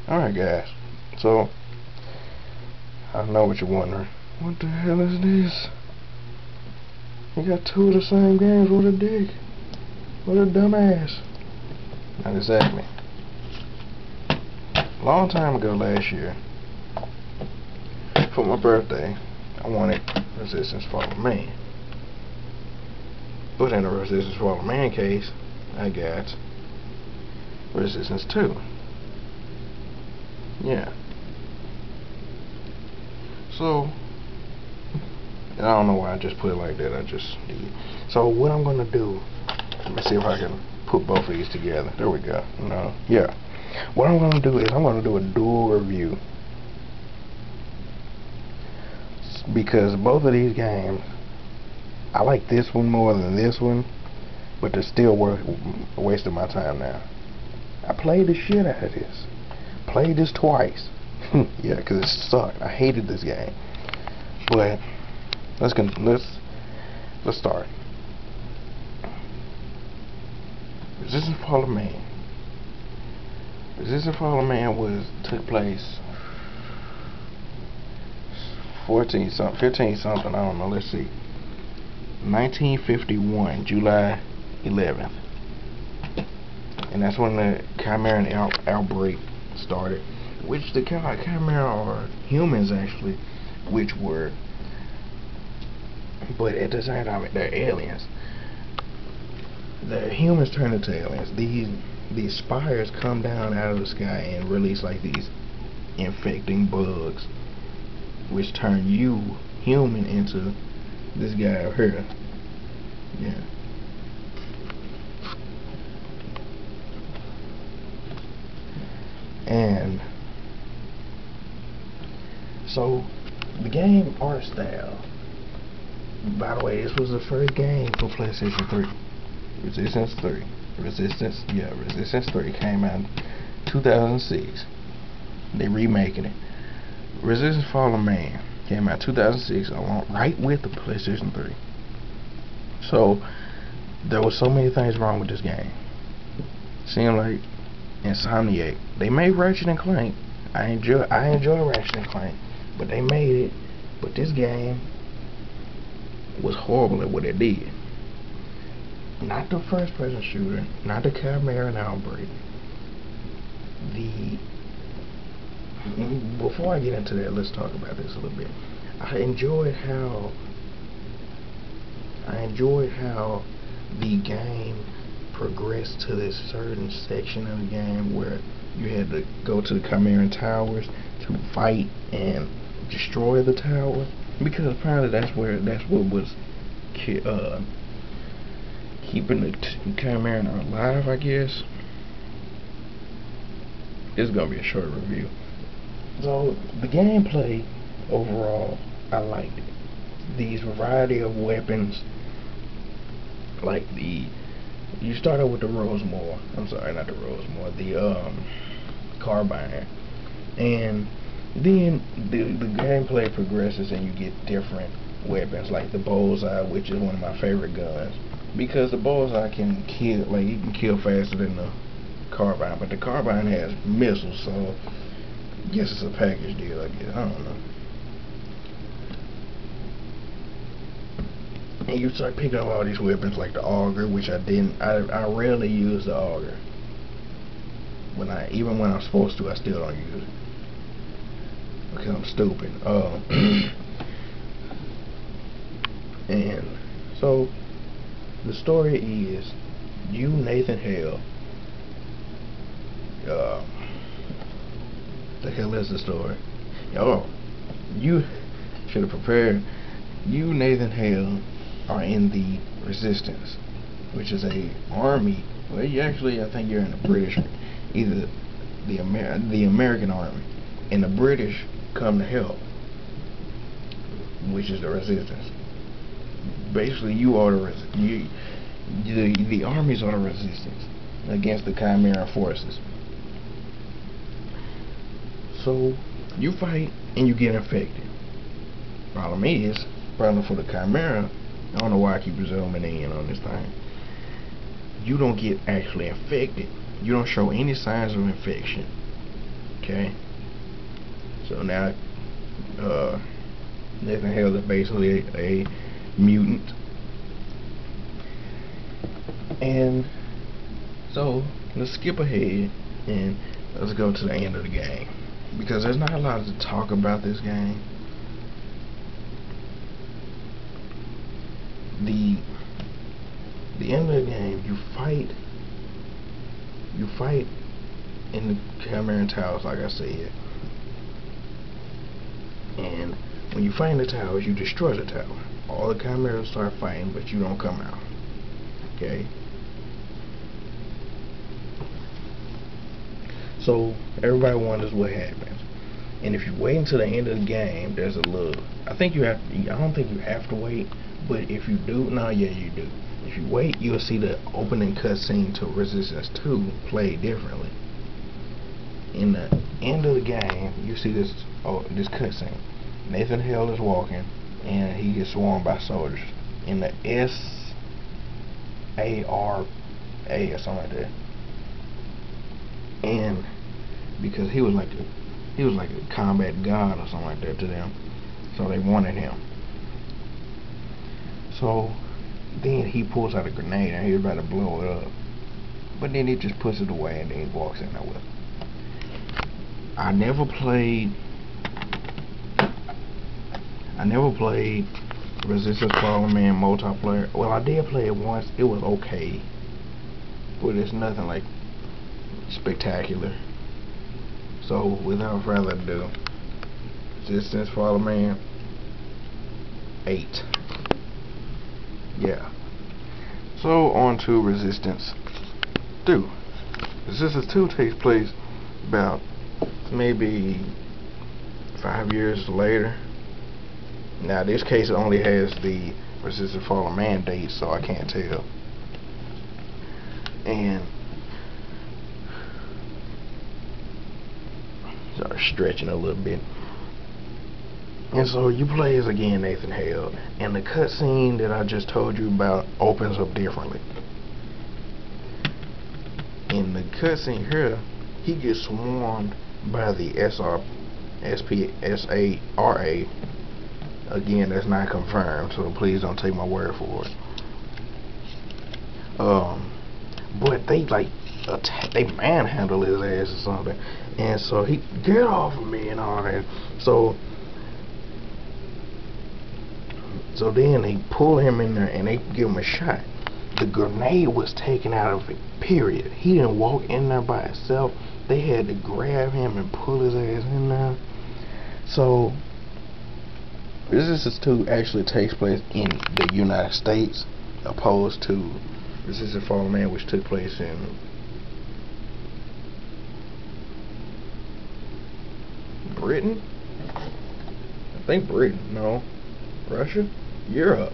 Alright guys, so I know what you're wondering. What the hell is this? You got two of the same games. What a dick. What a dumbass. Not exactly. Long time ago last year, for my birthday, I wanted Resistance Fallen Man. But in the Resistance Fallen Man case, I got Resistance 2. Yeah. So, I don't know why I just put it like that. I just did. So what I'm gonna do? Let me see if I can put both of these together. There we go. No. Yeah. What I'm gonna do is I'm gonna do a dual review, because both of these games, I like this one more than this one, but they're still worth wasting my time now. I played the shit out of this. Played this twice. Yeah, because it sucked. I hated this game. But let's start. Resistance Fallen Man. Resistance Fallen Man took place 15 something, I don't know, let's see. 1951, July 11th. And that's when the Chimeran outbreak started, which the Chimera are humans actually, which were, but at the same time they're aliens. The humans turn into aliens. These spires come down out of the sky and release like these infecting bugs, which turn you human into this guy over here. Yeah. And so the game art style, by the way, this was the first game for PlayStation 3. Resistance 3 came out in 2006. They remaking it. Resistance Fallen Man came out 2006, along right with the PlayStation 3. So there was so many things wrong with this game. Seemed like Insomniac. They made Ratchet and Clank. I enjoy Ratchet and Clank, but they made it. But this game was horrible at what it did. Not the first person shooter, not the Chimeran outbreak. Before I get into that, let's talk about this a little bit. I enjoyed how the game progressed to this certain section of the game where you had to go to the Chimeran towers to fight and destroy the tower, because apparently that's what was keeping the Chimeran alive, I guess. This is gonna be a short review. So the gameplay overall, I liked it. These variety of weapons, like you start out with the Rosemore. I'm sorry, not the Rosemore. The carbine, and then the gameplay progresses and you get different weapons, like the bullseye, which is one of my favorite guns, because the bullseye can kill, like you can kill faster than the carbine, but the carbine has missiles, so I guess it's a package deal, I guess. I don't know. And you start picking up all these weapons, like the auger, which I rarely use the auger. Even when I'm supposed to, I still don't use it because I'm stupid. And so the story is, you, Nathan Hale. The hell is the story? Oh, you should have prepared. You, Nathan Hale, are in the Resistance, which is a army. Well, I think you're in the British, either the American army, and the British come to help, which is the Resistance. Basically, you are the armies are the Resistance against the Chimera forces. So you fight and you get infected. Problem for the Chimera, I don't know why I keep zooming in on this thing. You don't get actually infected. You don't show any signs of infection. Okay, so now Nathan Hale is basically a mutant, and so let's skip ahead and let's go to the end of the game, because there's not a lot to talk about this game. The end of the game, you fight in the Cameron Towers, like I said, and when you fight in the towers, you destroy the tower. All the Chimeras start fighting, but you don't come out. Okay. So everybody wonders what happens, and if you wait until the end of the game, there's a little. I don't think you have to wait, but if you do, yeah, you do. If you wait, you'll see the opening cutscene to Resistance 2 played differently. In the end of the game, you see this cutscene. Nathan Hale is walking, and he gets swarmed by soldiers in the SARA or something like that. And because he was like a combat god or something like that to them, so they wanted him. So then he pulls out a grenade and he's about to blow it up, but then he just puts it away and then he walks in there with it. I never played Resistance Fallen Man multiplayer. Well, I did play it once. It was okay, but it's nothing like spectacular. So without further ado, Resistance Fallen Man 8. Yeah. So on to Resistance 2. Resistance 2 takes place about maybe 5 years later. Now this case only has the Resistance Fallen Man date, so I can't tell. And sorry, stretching a little bit. And so you play as again Nathan Hale, and the cutscene that I just told you about opens up differently. In the cutscene here, he gets swarmed by the SARA. Again, that's not confirmed, so please don't take my word for it. But they manhandle his ass or something, and so he get off of me and all that. So then they pull him in there and they give him a shot. The grenade was taken out of it, period. He didn't walk in there by himself. They had to grab him and pull his ass in there. So Resistance 2 actually takes place in the United States, opposed to Resistance Fallen Man, which took place in Britain? I think Britain, no. Russia? Europe?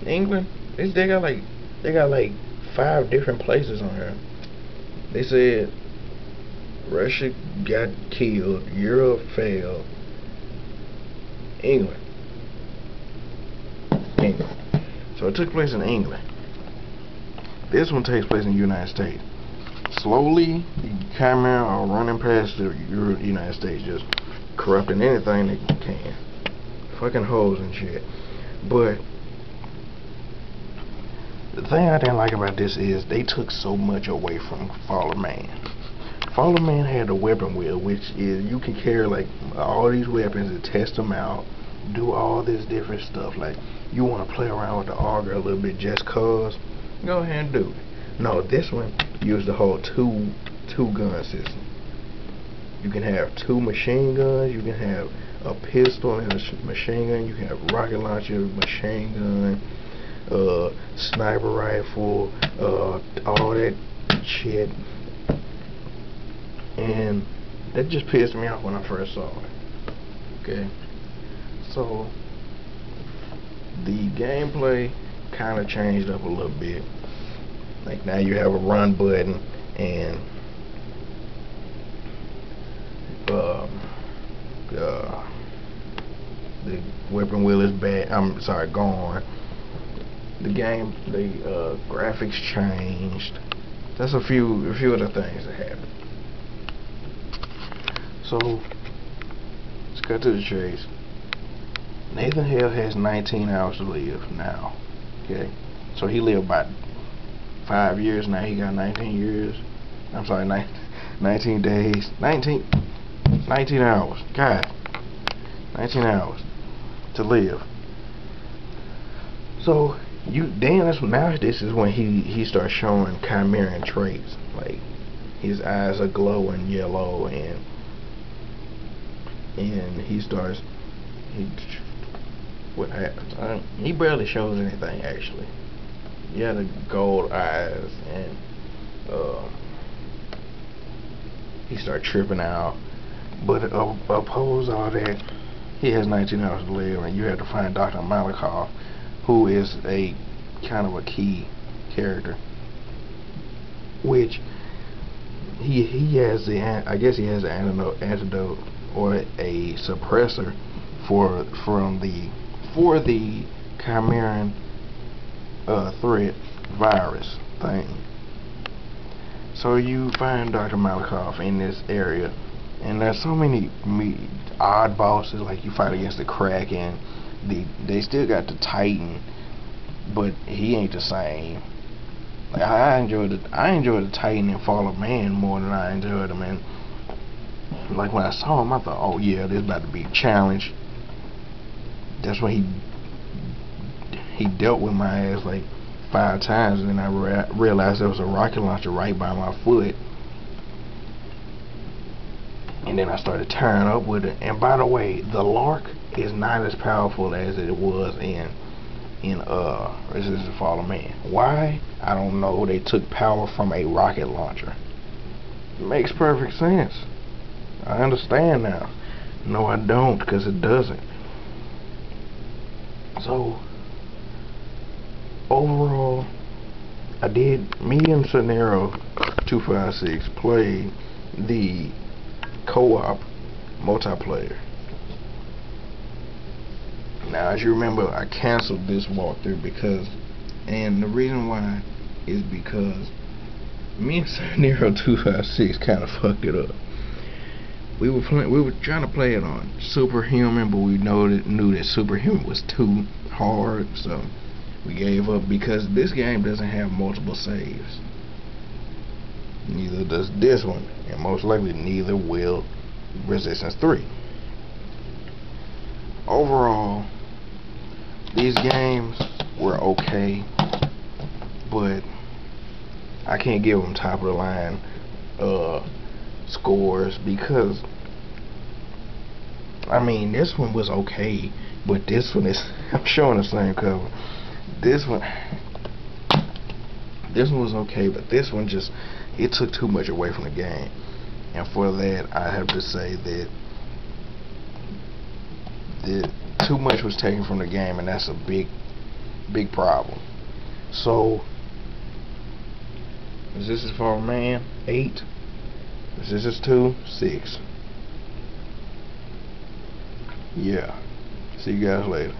England? They got like 5 different places on here. They said Russia got killed, Europe failed, England. So it took place in England. This one takes place in the United States. Slowly, the Chimera are running past the United States, just corrupting anything they can. Fucking hoes and shit. But the thing I didn't like about this is they took so much away from Fallen Man. Fallen Man had a weapon wheel, which is you can carry like all these weapons and test them out, do all this different stuff. Like you want to play around with the auger a little bit just cause, go ahead and do it. No, this one used the whole two gun system. You can have 2 machine guns, you can have a pistol and a machine gun, you can have rocket launcher, machine gun, sniper rifle, all that shit. And that just pissed me off when I first saw it. Okay, so the gameplay kind of changed up a little bit. Like now you have a run button, and the weapon wheel is gone. The graphics changed. That's a few of the things that happened. So let's cut to the chase. Nathan Hale has 19 hours to live now. Okay, so he lived about 5 years. Now he got 19 years. I'm sorry, 19 days. 19 hours. God, 19 hours to live. So this is when he starts showing chimerian traits, like his eyes are glowing yellow, and what happens? He barely shows anything actually. He had the gold eyes, and he started tripping out. But oppose all that, he has 19 hours to live, and you have to find Dr. Malakoff, who is a kind of a key character, which he has I guess he has an antidote or a suppressor for the chimerian threat virus thing. So you find Dr. Malakoff in this area, and there's so many odd bosses. Like you fight against the Kraken. They still got the Titan, but he ain't the same. Like I enjoyed the Titan in Fall of Man more than I enjoyed him. And like when I saw him, I thought, oh yeah, this is about to be a challenge. That's when he dealt with my ass like 5 times, and then I realized there was a rocket launcher right by my foot. And then I started tearing up with it. And by the way, the Lark is not as powerful as it was in Resistance to Fall of Man. Why? I don't know. They took power from a rocket launcher. It makes perfect sense. I understand now. No, I don't, because it doesn't. So overall, me and MrDante134 played the co-op multiplayer. Now, as you remember, I canceled this walkthrough and the reason why is because me and MrDante134 kind of fucked it up. We were trying to play it on Superhuman, but we knew that Superhuman was too hard, so we gave up, because this game doesn't have multiple saves. Neither does this one, and most likely neither will Resistance 3. Overall, these games were okay, but I can't give them top of the line scores, because I mean, this one was okay, but this one is I'm showing the same cover. This one was okay, but this one just, it took too much away from the game. And for that, I have to say that too much was taken from the game, and that's a big problem. So Resistance for Man 8, Resistance 2 6. Yeah. See you guys later.